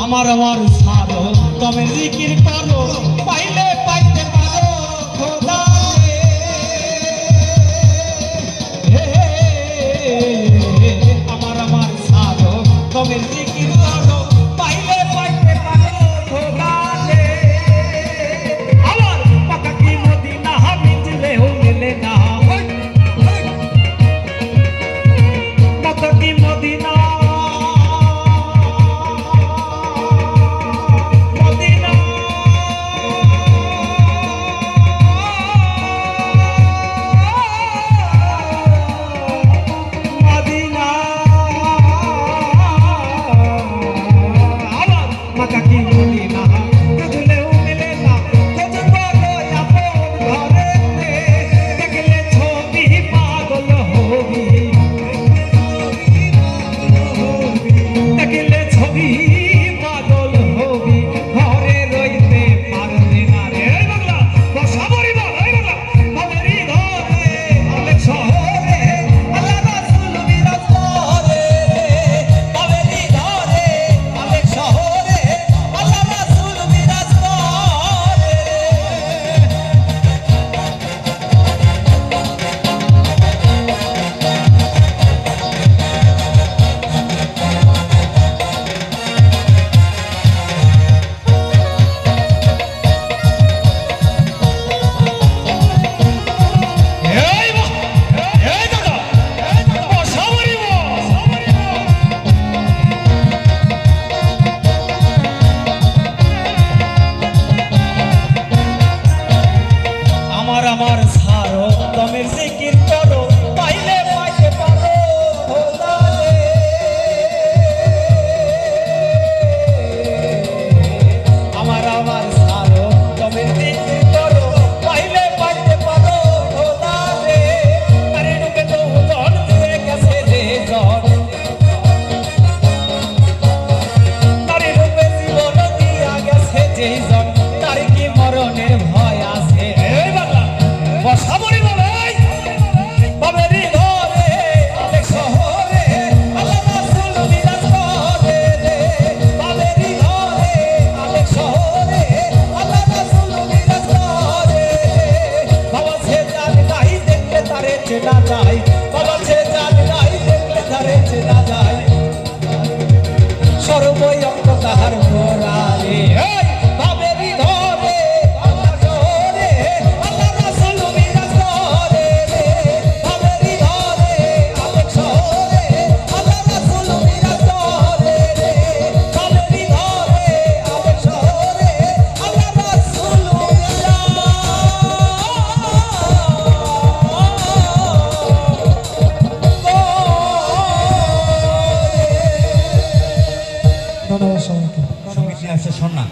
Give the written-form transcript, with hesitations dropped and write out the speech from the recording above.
আমার সারো তবে জিকির করো পাইলে পাইতে পারো খোদা আমার সারো তবে জিকির করো পাইলে পাইতে পারো খোদা আমার পাকা কি মদিনা মিললেও মিলে না পাকা কি মদিনা আমার সারো তবে জিকির করো পাইলে পাইতে পারো খোদা আমার সারো তবে জিকির করো পাইলে পাইতে পারো খোদা আরে রূপে তো জন দিয়ে গেছে যে জন আরে রূপে জীবন দিয়া গেছে যে জন তার কি মরণের ভয় আছে চেনা যায় বাবা সে জানে নাই দেখলে ধারে চেনা যায় সর্বই অঙ্ক তাহার মোরারে বাবেরি ধরে বাবা ধরে আল্লাহ রাসূল মিরাজ করে বাবেরি ধরে আলেক শহরে আল্লাহ রাসূল মিরাজ করে বাবেরি ধরে আলেক শহরে আল্লাহ রাসূল সঙ্গীত নিয়ে আসছে শোন না।